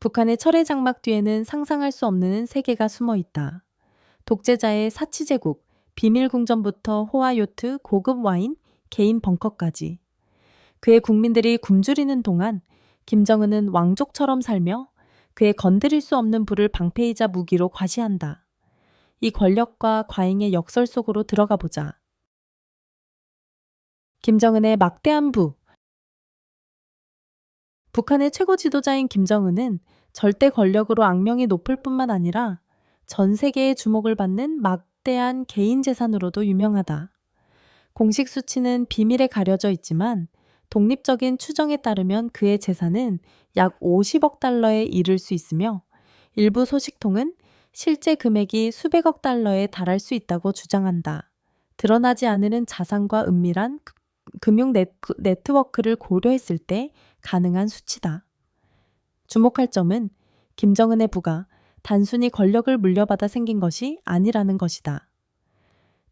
북한의 철의 장막 뒤에는 상상할 수 없는 세계가 숨어 있다. 독재자의 사치제국, 비밀궁전부터 호화 요트, 고급 와인, 개인 벙커까지. 그의 국민들이 굶주리는 동안 김정은은 왕족처럼 살며 그의 건드릴 수 없는 부를 방패이자 무기로 과시한다. 이 권력과 과잉의 역설 속으로 들어가 보자. 김정은의 막대한 부. 북한의 최고 지도자인 김정은은 절대 권력으로 악명이 높을 뿐만 아니라 전 세계의 주목을 받는 막대한 개인 재산으로도 유명하다. 공식 수치는 비밀에 가려져 있지만 독립적인 추정에 따르면 그의 재산은 약 50억 달러에 이를 수 있으며 일부 소식통은 실제 금액이 수백억 달러에 달할 수 있다고 주장한다. 드러나지 않는 자산과 은밀한 금융 네트워크를 고려했을 때 가능한 수치다. 주목할 점은 김정은의 부가 단순히 권력을 물려받아 생긴 것이 아니라는 것이다.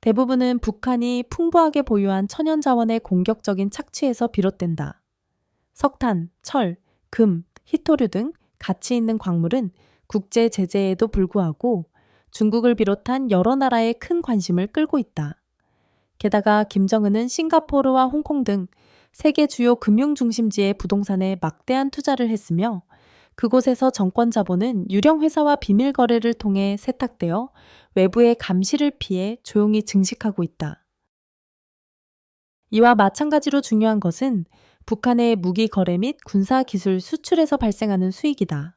대부분은 북한이 풍부하게 보유한 천연자원의 공격적인 착취에서 비롯된다. 석탄, 철, 금, 희토류 등 가치 있는 광물은 국제 제재에도 불구하고 중국을 비롯한 여러 나라의 큰 관심을 끌고 있다. 게다가 김정은은 싱가포르와 홍콩 등 세계 주요 금융 중심지의 부동산에 막대한 투자를 했으며 그곳에서 정권 자본은 유령 회사와 비밀 거래를 통해 세탁되어 외부의 감시를 피해 조용히 증식하고 있다. 이와 마찬가지로 중요한 것은 북한의 무기 거래 및 군사 기술 수출에서 발생하는 수익이다.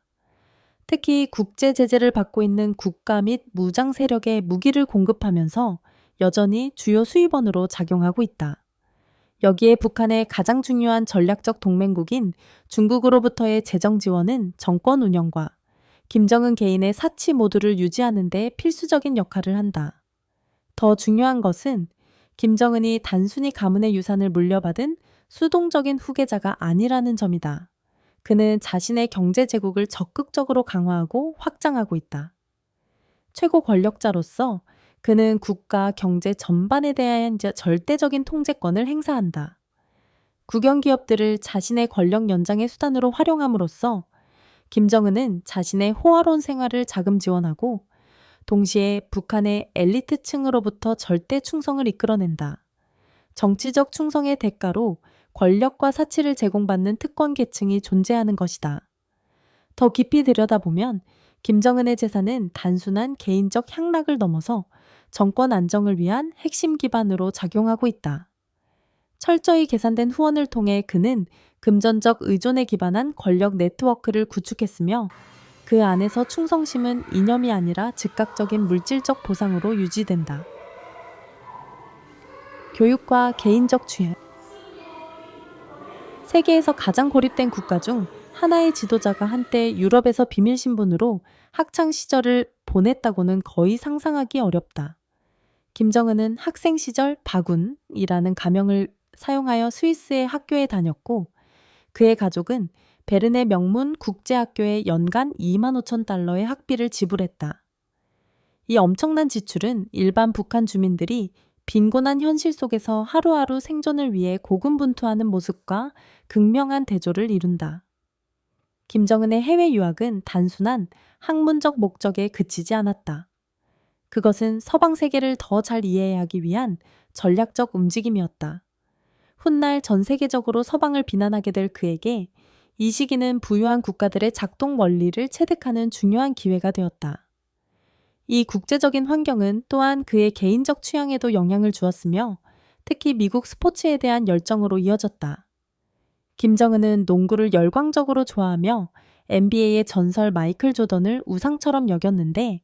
특히 국제 제재를 받고 있는 국가 및 무장 세력에 무기를 공급하면서 여전히 주요 수입원으로 작용하고 있다. 여기에 북한의 가장 중요한 전략적 동맹국인 중국으로부터의 재정 지원은 정권 운영과 김정은 개인의 사치 모두를 유지하는 데 필수적인 역할을 한다. 더 중요한 것은 김정은이 단순히 가문의 유산을 물려받은 수동적인 후계자가 아니라는 점이다. 그는 자신의 경제 제국을 적극적으로 강화하고 확장하고 있다. 최고 권력자로서 그는 국가 경제 전반에 대한 절대적인 통제권을 행사한다. 국영 기업들을 자신의 권력 연장의 수단으로 활용함으로써 김정은은 자신의 호화로운 생활을 자금 지원하고 동시에 북한의 엘리트층으로부터 절대 충성을 이끌어낸다. 정치적 충성의 대가로 권력과 사치를 제공받는 특권 계층이 존재하는 것이다. 더 깊이 들여다보면 김정은의 재산은 단순한 개인적 향락을 넘어서 정권 안정을 위한 핵심 기반으로 작용하고 있다. 철저히 계산된 후원을 통해 그는 금전적 의존에 기반한 권력 네트워크를 구축했으며 그 안에서 충성심은 이념이 아니라 즉각적인 물질적 보상으로 유지된다. 교육과 개인적 취해. 세계에서 가장 고립된 국가 중 하나의 지도자가 한때 유럽에서 비밀 신분으로 학창 시절을 보냈다고는 거의 상상하기 어렵다. 김정은은 학생 시절 바군이라는 가명을 사용하여 스위스의 학교에 다녔고 그의 가족은 베른의 명문 국제학교에 연간 25,000달러의 학비를 지불했다. 이 엄청난 지출은 일반 북한 주민들이 빈곤한 현실 속에서 하루하루 생존을 위해 고군분투하는 모습과 극명한 대조를 이룬다. 김정은의 해외 유학은 단순한 학문적 목적에 그치지 않았다. 그것은 서방 세계를 더 잘 이해하기 위한 전략적 움직임이었다. 훗날 전 세계적으로 서방을 비난하게 될 그에게 이 시기는 부유한 국가들의 작동 원리를 체득하는 중요한 기회가 되었다. 이 국제적인 환경은 또한 그의 개인적 취향에도 영향을 주었으며 특히 미국 스포츠에 대한 열정으로 이어졌다. 김정은은 농구를 열광적으로 좋아하며 NBA의 전설 마이클 조던을 우상처럼 여겼는데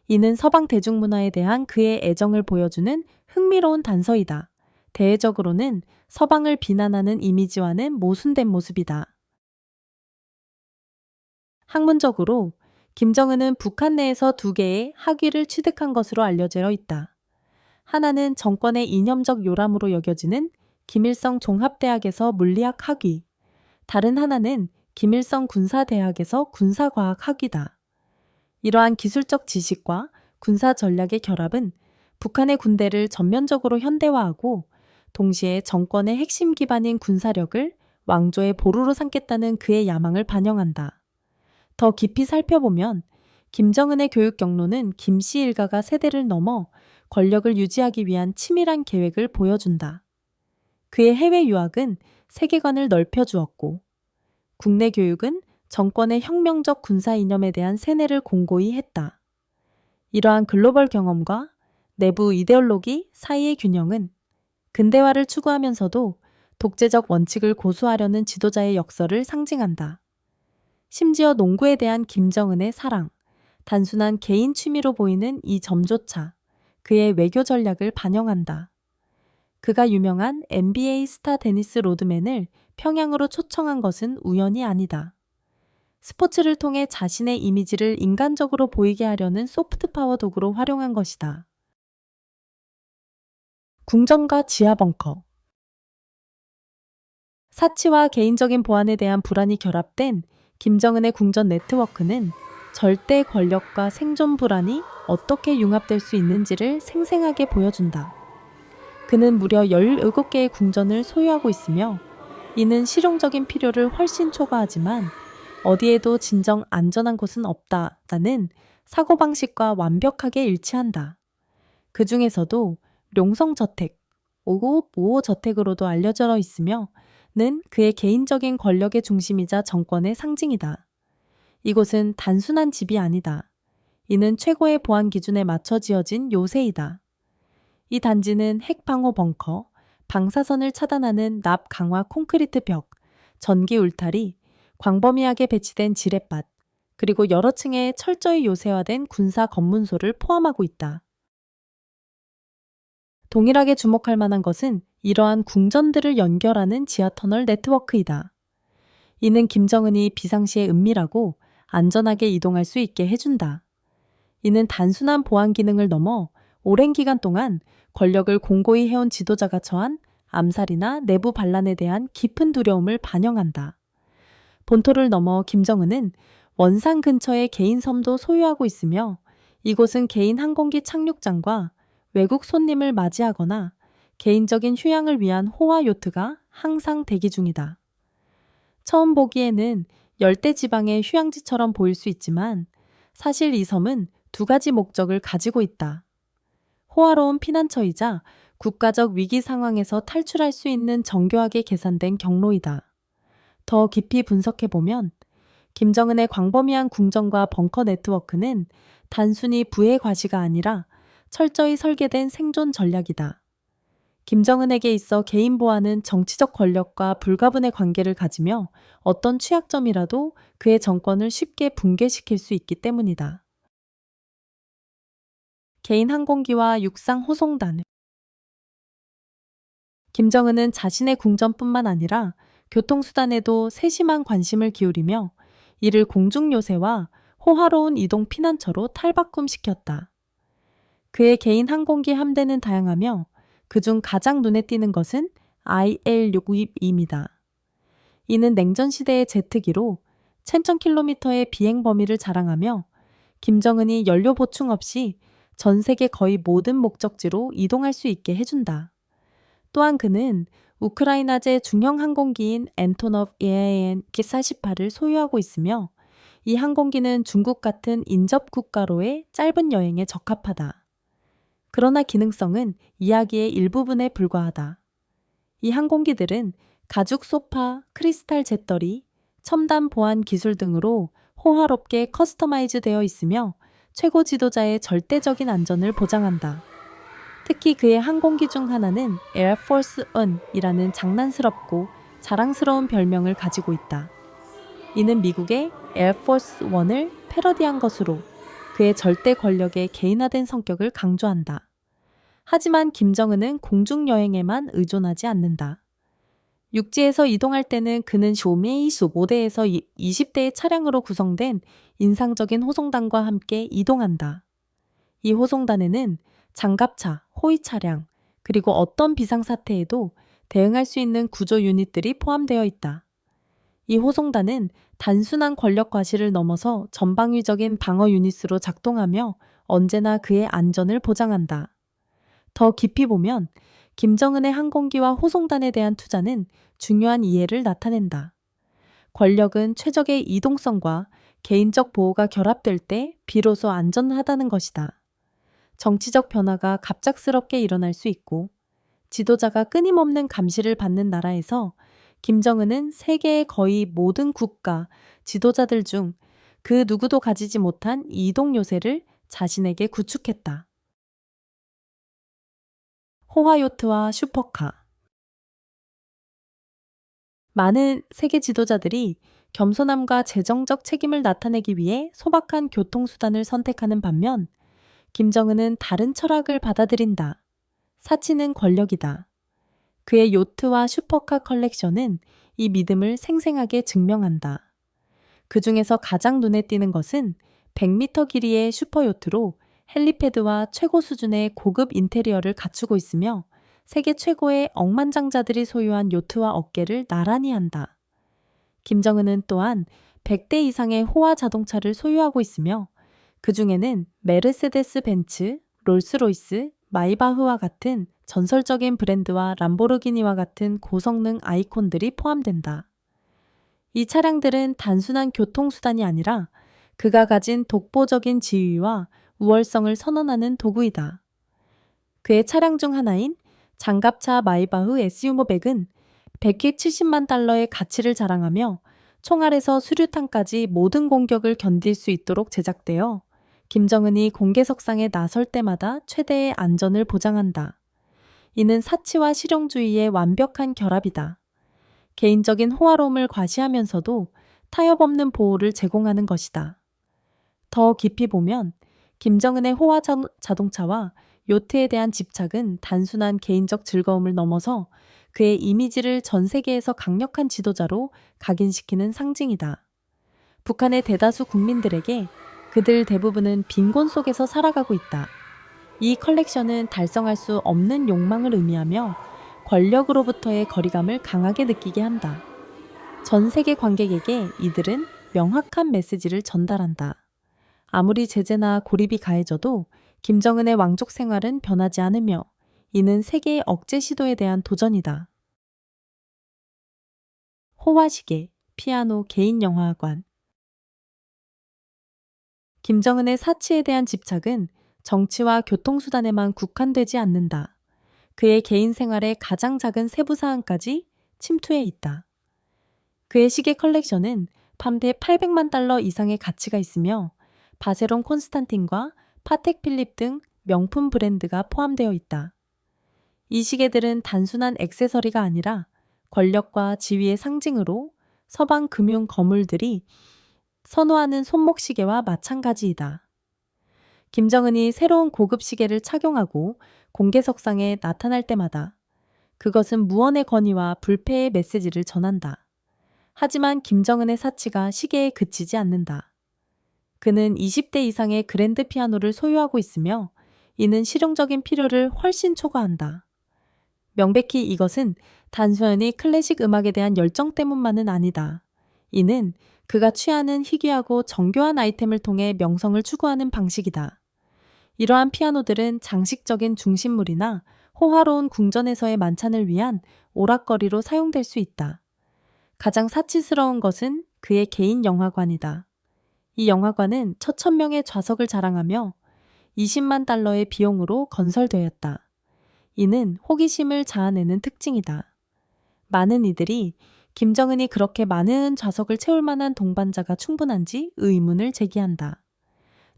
이는 서방 대중문화에 대한 그의 애정을 보여주는 흥미로운 단서이다. 대외적으로는 서방을 비난하는 이미지와는 모순된 모습이다. 학문적으로 김정은은 북한 내에서 2개의 학위를 취득한 것으로 알려져 있다. 하나는 정권의 이념적 요람으로 여겨지는 김일성 종합대학에서 물리학 학위, 다른 하나는 김일성 군사대학에서 군사과학 학위다. 이러한 기술적 지식과 군사 전략의 결합은 북한의 군대를 전면적으로 현대화하고 동시에 정권의 핵심 기반인 군사력을 왕조의 보루로 삼겠다는 그의 야망을 반영한다. 더 깊이 살펴보면 김정은의 교육 경로는 김씨 일가가 세대를 넘어 권력을 유지하기 위한 치밀한 계획을 보여준다. 그의 해외 유학은 세계관을 넓혀주었고, 국내 교육은 정권의 혁명적 군사 이념에 대한 세뇌를 공고히 했다. 이러한 글로벌 경험과 내부 이데올로기 사이의 균형은 근대화를 추구하면서도 독재적 원칙을 고수하려는 지도자의 역설을 상징한다. 심지어 농구에 대한 김정은의 사랑, 단순한 개인 취미로 보이는 이 점조차 그의 외교 전략을 반영한다. 그가 유명한 NBA 스타 데니스 로드맨을 평양으로 초청한 것은 우연이 아니다. 스포츠를 통해 자신의 이미지를 인간적으로 보이게 하려는 소프트 파워 도구로 활용한 것이다. 궁전과 지하 벙커. 사치와 개인적인 보안에 대한 불안이 결합된 김정은의 궁전 네트워크는 절대 권력과 생존 불안이 어떻게 융합될 수 있는지를 생생하게 보여준다. 그는 무려 17개의 궁전을 소유하고 있으며 이는 실용적인 필요를 훨씬 초과하지만 어디에도 진정 안전한 곳은 없다라는 사고방식과 완벽하게 일치한다. 그 중에서도 룡성저택, 5555 저택으로도 알려져 있으며 는 그의 개인적인 권력의 중심이자 정권의 상징이다. 이곳은 단순한 집이 아니다. 이는 최고의 보안 기준에 맞춰 지어진 요새이다. 이 단지는 핵방호 벙커, 방사선을 차단하는 납 강화 콘크리트 벽, 전기 울타리, 광범위하게 배치된 지렛밭, 그리고 여러 층의 철저히 요새화된 군사 검문소를 포함하고 있다. 동일하게 주목할 만한 것은 이러한 궁전들을 연결하는 지하터널 네트워크이다. 이는 김정은이 비상시에 은밀하고 안전하게 이동할 수 있게 해준다. 이는 단순한 보안 기능을 넘어 오랜 기간 동안 권력을 공고히 해온 지도자가 처한 암살이나 내부 반란에 대한 깊은 두려움을 반영한다. 본토를 넘어 김정은은 원산 근처에 개인 섬도 소유하고 있으며 이곳은 개인 항공기 착륙장과 외국 손님을 맞이하거나 개인적인 휴양을 위한 호화 요트가 항상 대기 중이다. 처음 보기에는 열대지방의 휴양지처럼 보일 수 있지만 사실 이 섬은 두 가지 목적을 가지고 있다. 호화로운 피난처이자 국가적 위기 상황에서 탈출할 수 있는 정교하게 계산된 경로이다. 더 깊이 분석해보면 김정은의 광범위한 궁전과 벙커 네트워크는 단순히 부의 과시가 아니라 철저히 설계된 생존 전략이다. 김정은에게 있어 개인 보안은 정치적 권력과 불가분의 관계를 가지며 어떤 취약점이라도 그의 정권을 쉽게 붕괴시킬 수 있기 때문이다. 개인 항공기와 육상 호송단. 김정은은 자신의 궁전뿐만 아니라 교통수단에도 세심한 관심을 기울이며 이를 공중 요새와 호화로운 이동 피난처로 탈바꿈시켰다. 그의 개인 항공기 함대는 다양하며 그중 가장 눈에 띄는 것은 IL-6입니다. 이는 냉전 시대의 제트기로 1000km의 비행 범위를 자랑하며 김정은이 연료 보충 없이 전 세계 거의 모든 목적지로 이동할 수 있게 해준다. 또한 그는 우크라이나제 중형 항공기인 엔토노브 AN 48을 소유하고 있으며 이 항공기는 중국 같은 인접 국가로의 짧은 여행에 적합하다. 그러나 기능성은 이야기의 일부분에 불과하다. 이 항공기들은 가죽 소파, 크리스탈 잿더리, 첨단 보안 기술 등으로 호화롭게 커스터마이즈 되어 있으며 최고 지도자의 절대적인 안전을 보장한다. 특히 그의 항공기 중 하나는 에어포스 원이라는 장난스럽고 자랑스러운 별명을 가지고 있다. 이는 미국의 에어포스 원을 패러디한 것으로 그의 절대 권력의 개인화된 성격을 강조한다. 하지만 김정은은 공중여행에만 의존하지 않는다. 육지에서 이동할 때는 그는 쇼메이수 모대에서 20대의 차량으로 구성된 인상적인 호송단과 함께 이동한다. 이 호송단에는 장갑차, 호위 차량, 그리고 어떤 비상사태에도 대응할 수 있는 구조 유닛들이 포함되어 있다. 이 호송단은 단순한 권력 과시를 넘어서 전방위적인 방어 유닛으로 작동하며 언제나 그의 안전을 보장한다. 더 깊이 보면 김정은의 항공기와 호송단에 대한 투자는 중요한 이해를 나타낸다. 권력은 최적의 이동성과 개인적 보호가 결합될 때 비로소 안전하다는 것이다. 정치적 변화가 갑작스럽게 일어날 수 있고 지도자가 끊임없는 감시를 받는 나라에서 김정은은 세계의 거의 모든 국가, 지도자들 중 그 누구도 가지지 못한 이동 요새를 자신에게 구축했다. 호화요트와 슈퍼카. 많은 세계 지도자들이 겸손함과 재정적 책임을 나타내기 위해 소박한 교통수단을 선택하는 반면 김정은은 다른 철학을 받아들인다. 사치는 권력이다. 그의 요트와 슈퍼카 컬렉션은 이 믿음을 생생하게 증명한다. 그 중에서 가장 눈에 띄는 것은 100m 길이의 슈퍼요트로 헬리패드와 최고 수준의 고급 인테리어를 갖추고 있으며 세계 최고의 억만장자들이 소유한 요트와 어깨를 나란히 한다. 김정은은 또한 100대 이상의 호화 자동차를 소유하고 있으며 그 중에는 메르세데스 벤츠, 롤스로이스, 마이바흐와 같은 전설적인 브랜드와 람보르기니와 같은 고성능 아이콘들이 포함된다. 이 차량들은 단순한 교통수단이 아니라 그가 가진 독보적인 지위와 우월성을 선언하는 도구이다. 그의 차량 중 하나인 장갑차 마이바흐 SU500은 170만 달러의 가치를 자랑하며 총알에서 수류탄까지 모든 공격을 견딜 수 있도록 제작되어 김정은이 공개석상에 나설 때마다 최대의 안전을 보장한다. 이는 사치와 실용주의의 완벽한 결합이다. 개인적인 호화로움을 과시하면서도 타협 없는 보호를 제공하는 것이다. 더 깊이 보면 김정은의 호화 자동차와 요트에 대한 집착은 단순한 개인적 즐거움을 넘어서 그의 이미지를 전 세계에서 강력한 지도자로 각인시키는 상징이다. 북한의 대다수 국민들에게 그들 대부분은 빈곤 속에서 살아가고 있다. 이 컬렉션은 달성할 수 없는 욕망을 의미하며 권력으로부터의 거리감을 강하게 느끼게 한다. 전 세계 관객에게 이들은 명확한 메시지를 전달한다. 아무리 제재나 고립이 가해져도 김정은의 왕족 생활은 변하지 않으며 이는 세계의 억제 시도에 대한 도전이다. 호화시계, 피아노, 개인 영화관. 김정은의 사치에 대한 집착은 정치와 교통수단에만 국한되지 않는다. 그의 개인 생활의 가장 작은 세부 사항까지 침투해 있다. 그의 시계 컬렉션은 판대 800만 달러 이상의 가치가 있으며 바세론 콘스탄틴과 파텍 필립 등 명품 브랜드가 포함되어 있다. 이 시계들은 단순한 액세서리가 아니라 권력과 지위의 상징으로 서방 금융 거물들이 선호하는 손목시계와 마찬가지이다. 김정은이 새로운 고급 시계를 착용하고 공개석상에 나타날 때마다 그것은 무언의 권위와 불패의 메시지를 전한다. 하지만 김정은의 사치가 시계에 그치지 않는다. 그는 20대 이상의 그랜드 피아노를 소유하고 있으며 이는 실용적인 필요를 훨씬 초과한다. 명백히 이것은 단순히 클래식 음악에 대한 열정 때문만은 아니다. 이는 그가 취하는 희귀하고 정교한 아이템을 통해 명성을 추구하는 방식이다. 이러한 피아노들은 장식적인 중심물이나 호화로운 궁전에서의 만찬을 위한 오락거리로 사용될 수 있다. 가장 사치스러운 것은 그의 개인 영화관이다. 이 영화관은 천천 명의 좌석을 자랑하며 20만 달러의 비용으로 건설되었다. 이는 호기심을 자아내는 특징이다. 많은 이들이 김정은이 그렇게 많은 좌석을 채울 만한 동반자가 충분한지 의문을 제기한다.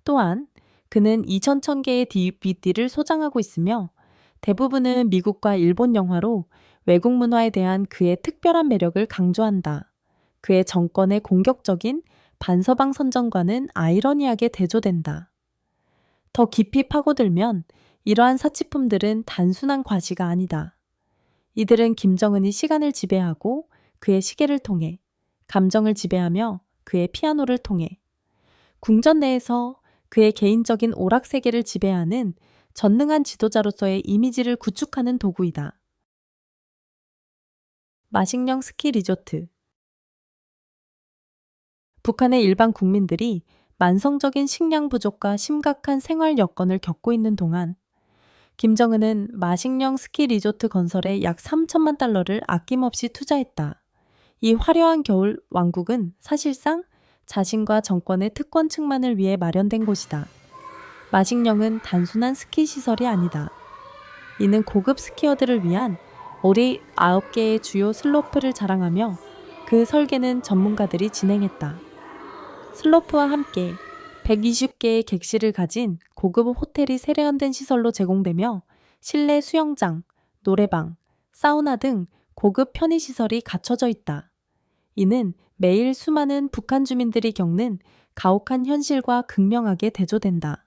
또한 그는 2,000개의 DVD를 소장하고 있으며 대부분은 미국과 일본 영화로 외국 문화에 대한 그의 특별한 매력을 강조한다. 그의 정권의 공격적인 반서방 선전과는 아이러니하게 대조된다. 더 깊이 파고들면 이러한 사치품들은 단순한 과시가 아니다. 이들은 김정은이 시간을 지배하고 그의 시계를 통해, 감정을 지배하며 그의 피아노를 통해, 궁전 내에서 그의 개인적인 오락세계를 지배하는 전능한 지도자로서의 이미지를 구축하는 도구이다. 마식령 스키 리조트. 북한의 일반 국민들이 만성적인 식량 부족과 심각한 생활 여건을 겪고 있는 동안 김정은은 마식령 스키 리조트 건설에 약 3천만 달러를 아낌없이 투자했다. 이 화려한 겨울 왕국은 사실상 자신과 정권의 특권층만을 위해 마련된 곳이다. 마식령은 단순한 스키 시설이 아니다. 이는 고급 스키어들을 위한 올해 9개의 주요 슬로프를 자랑하며 그 설계는 전문가들이 진행했다. 슬로프와 함께 120개의 객실을 가진 고급 호텔이 세련된 시설로 제공되며 실내 수영장, 노래방, 사우나 등 고급 편의시설이 갖춰져 있다. 이는 매일 수많은 북한 주민들이 겪는 가혹한 현실과 극명하게 대조된다.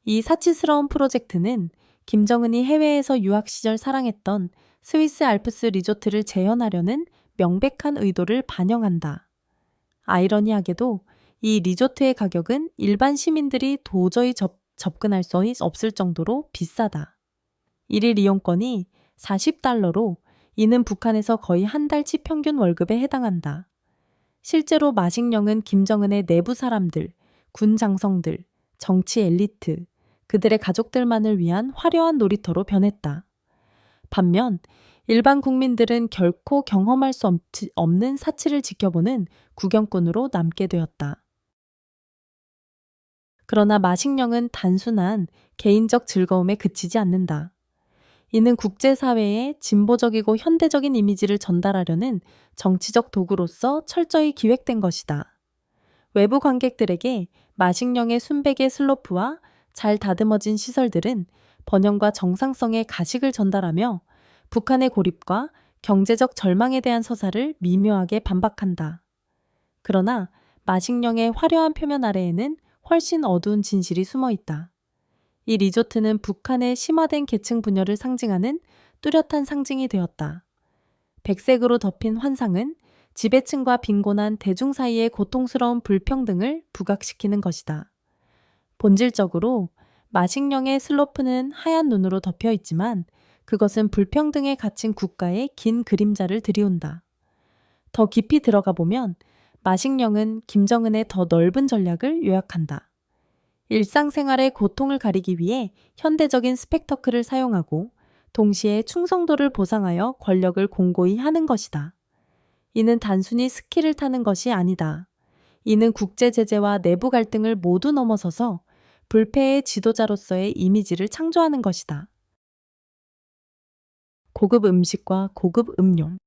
이 사치스러운 프로젝트는 김정은이 해외에서 유학 시절 사랑했던 스위스 알프스 리조트를 재현하려는 명백한 의도를 반영한다. 아이러니하게도 이 리조트의 가격은 일반 시민들이 도저히 접근할 수 없을 정도로 비싸다. 1일 이용권이 $40로 이는 북한에서 거의 한 달치 평균 월급에 해당한다. 실제로 마식령은 김정은의 내부 사람들, 군 장성들, 정치 엘리트, 그들의 가족들만을 위한 화려한 놀이터로 변했다. 반면 일반 국민들은 결코 경험할 수 없는 사치를 지켜보는 구경꾼으로 남게 되었다. 그러나 마식령은 단순한 개인적 즐거움에 그치지 않는다. 이는 국제사회에 진보적이고 현대적인 이미지를 전달하려는 정치적 도구로서 철저히 기획된 것이다. 외부 관객들에게 마식령의 순백의 슬로프와 잘 다듬어진 시설들은 번영과 정상성의 가식을 전달하며 북한의 고립과 경제적 절망에 대한 서사를 미묘하게 반박한다. 그러나 마식령의 화려한 표면 아래에는 훨씬 어두운 진실이 숨어 있다. 이 리조트는 북한의 심화된 계층 분열을 상징하는 뚜렷한 상징이 되었다. 백색으로 덮인 환상은 지배층과 빈곤한 대중 사이의 고통스러운 불평등을 부각시키는 것이다. 본질적으로 마식령의 슬로프는 하얀 눈으로 덮여 있지만 그것은 불평등에 갇힌 국가의 긴 그림자를 들이운다. 더 깊이 들어가 보면 마식령은 김정은의 더 넓은 전략을 요약한다. 일상생활의 고통을 가리기 위해 현대적인 스펙터클을 사용하고 동시에 충성도를 보상하여 권력을 공고히 하는 것이다. 이는 단순히 스키를 타는 것이 아니다. 이는 국제 제재와 내부 갈등을 모두 넘어서서 불패의 지도자로서의 이미지를 창조하는 것이다. 고급 음식과 고급 음료.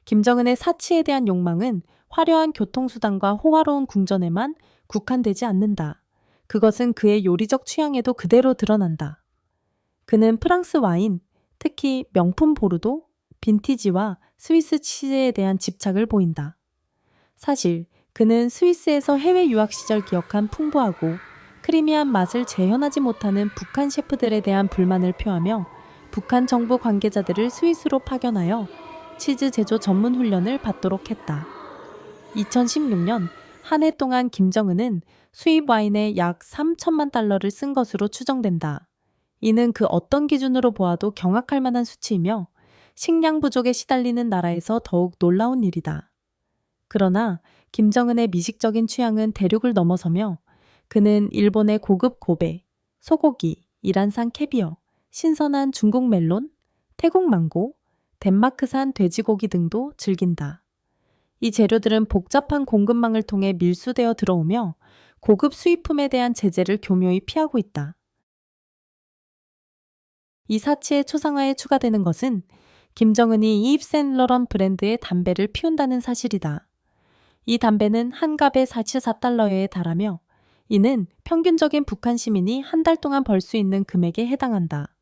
김정은의 사치에 대한 욕망은 화려한 교통수단과 호화로운 궁전에만 국한되지 않는다. 그것은 그의 요리적 취향에도 그대로 드러난다. 그는 프랑스 와인, 특히 명품 보르도, 빈티지와 스위스 치즈에 대한 집착을 보인다. 사실 그는 스위스에서 해외 유학 시절 기억한 풍부하고 크리미한 맛을 재현하지 못하는 북한 셰프들에 대한 불만을 표하며 북한 정부 관계자들을 스위스로 파견하여 치즈 제조 전문 훈련을 받도록 했다. 2016년 한 해 동안 김정은은 수입 와인에 약 3천만 달러를 쓴 것으로 추정된다. 이는 그 어떤 기준으로 보아도 경악할 만한 수치이며 식량 부족에 시달리는 나라에서 더욱 놀라운 일이다. 그러나 김정은의 미식적인 취향은 대륙을 넘어서며 그는 일본의 고급 고베, 소고기, 이란산 캐비어, 신선한 중국 멜론, 태국 망고, 덴마크산 돼지고기 등도 즐긴다. 이 재료들은 복잡한 공급망을 통해 밀수되어 들어오며 고급 수입품에 대한 제재를 교묘히 피하고 있다. 이 사치의 초상화에 추가되는 것은 김정은이 이브 센러런 브랜드의 담배를 피운다는 사실이다. 이 담배는 한 갑에 $44에 달하며 이는 평균적인 북한 시민이 한 달 동안 벌 수 있는 금액에 해당한다.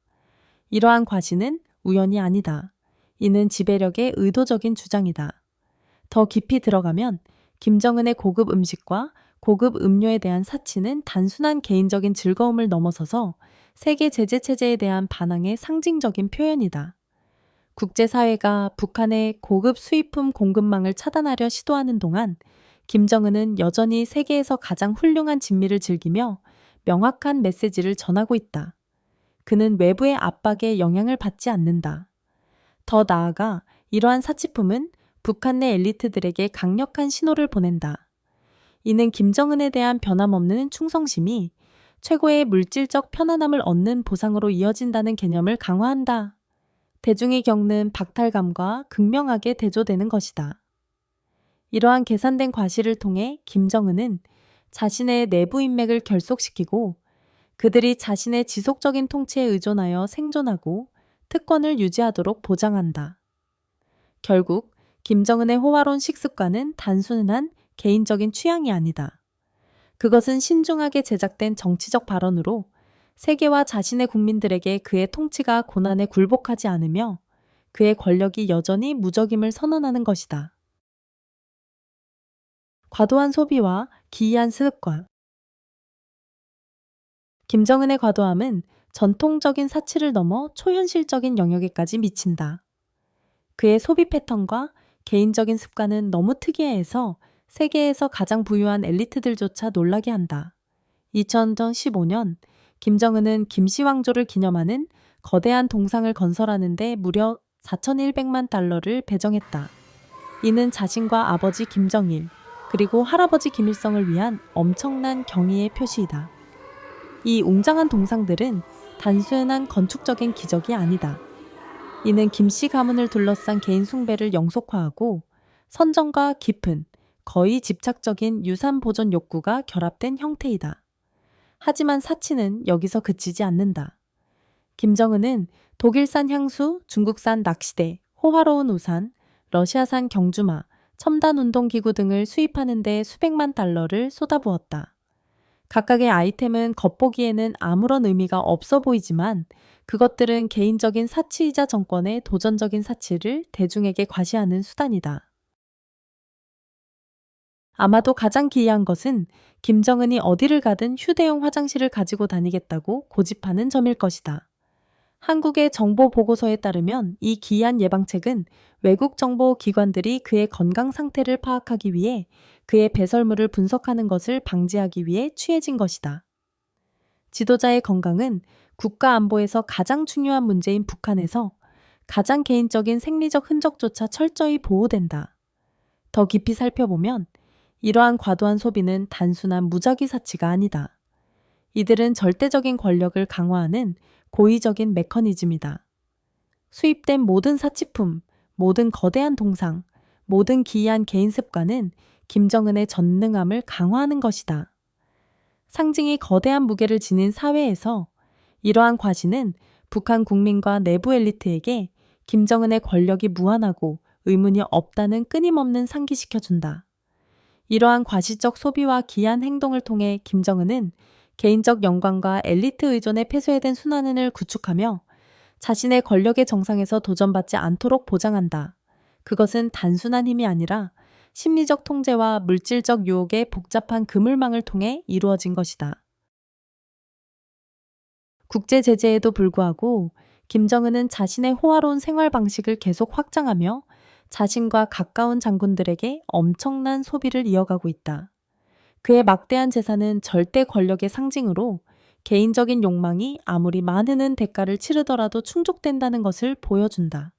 이러한 과시는 우연이 아니다. 이는 지배력의 의도적인 주장이다. 더 깊이 들어가면 김정은의 고급 음식과 고급 음료에 대한 사치는 단순한 개인적인 즐거움을 넘어서서 세계 제재 체제에 대한 반항의 상징적인 표현이다. 국제사회가 북한의 고급 수입품 공급망을 차단하려 시도하는 동안 김정은은 여전히 세계에서 가장 훌륭한 진미를 즐기며 명확한 메시지를 전하고 있다. 그는 외부의 압박에 영향을 받지 않는다. 더 나아가 이러한 사치품은 북한 내 엘리트들에게 강력한 신호를 보낸다. 이는 김정은에 대한 변함없는 충성심이 최고의 물질적 편안함을 얻는 보상으로 이어진다는 개념을 강화한다. 대중이 겪는 박탈감과 극명하게 대조되는 것이다. 이러한 계산된 과시를 통해 김정은은 자신의 내부 인맥을 결속시키고 그들이 자신의 지속적인 통치에 의존하여 생존하고 특권을 유지하도록 보장한다. 결국 김정은의 호화로운 식습관은 단순한 개인적인 취향이 아니다. 그것은 신중하게 제작된 정치적 발언으로 세계와 자신의 국민들에게 그의 통치가 고난에 굴복하지 않으며 그의 권력이 여전히 무적임을 선언하는 것이다. 과도한 소비와 기이한 습관. 김정은의 과도함은 전통적인 사치를 넘어 초현실적인 영역에까지 미친다. 그의 소비 패턴과 개인적인 습관은 너무 특이해서 세계에서 가장 부유한 엘리트들조차 놀라게 한다. 2015년 김정은은 김씨왕조를 기념하는 거대한 동상을 건설하는데 무려 4,100만 달러를 배정했다. 이는 자신과 아버지 김정일, 그리고 할아버지 김일성을 위한 엄청난 경의의 표시이다. 이 웅장한 동상들은 단순한 건축적인 기적이 아니다. 이는 김씨 가문을 둘러싼 개인 숭배를 영속화하고 선정과 깊은, 거의 집착적인 유산 보존 욕구가 결합된 형태이다. 하지만 사치는 여기서 그치지 않는다. 김정은은 독일산 향수, 중국산 낚시대, 호화로운 우산, 러시아산 경주마, 첨단 운동기구 등을 수입하는 데 수백만 달러를 쏟아부었다. 각각의 아이템은 겉보기에는 아무런 의미가 없어 보이지만 그것들은 개인적인 사치이자 정권의 도전적인 사치를 대중에게 과시하는 수단이다. 아마도 가장 기이한 것은 김정은이 어디를 가든 휴대용 화장실을 가지고 다니겠다고 고집하는 점일 것이다. 한국의 정보 보고서에 따르면 이 기이한 예방책은 외국 정보 기관들이 그의 건강 상태를 파악하기 위해 그의 배설물을 분석하는 것을 방지하기 위해 취해진 것이다. 지도자의 건강은 국가 안보에서 가장 중요한 문제인 북한에서 가장 개인적인 생리적 흔적조차 철저히 보호된다. 더 깊이 살펴보면 이러한 과도한 소비는 단순한 무작위 사치가 아니다. 이들은 절대적인 권력을 강화하는 고의적인 메커니즘이다. 수입된 모든 사치품, 모든 거대한 동상, 모든 기이한 개인 습관은 김정은의 전능함을 강화하는 것이다. 상징이 거대한 무게를 지닌 사회에서 이러한 과시는 북한 국민과 내부 엘리트에게 김정은의 권력이 무한하고 의문이 없다는 끊임없는 상기시켜준다. 이러한 과시적 소비와 기이한 행동을 통해 김정은은 개인적 영광과 엘리트 의존의 폐쇄된 순환을 구축하며 자신의 권력의 정상에서 도전받지 않도록 보장한다. 그것은 단순한 힘이 아니라 심리적 통제와 물질적 유혹의 복잡한 그물망을 통해 이루어진 것이다. 국제 제재에도 불구하고 김정은은 자신의 호화로운 생활 방식을 계속 확장하며 자신과 가까운 장군들에게 엄청난 소비를 이어가고 있다. 그의 막대한 재산은 절대 권력의 상징으로 개인적인 욕망이 아무리 많은 대가를 치르더라도 충족된다는 것을 보여준다.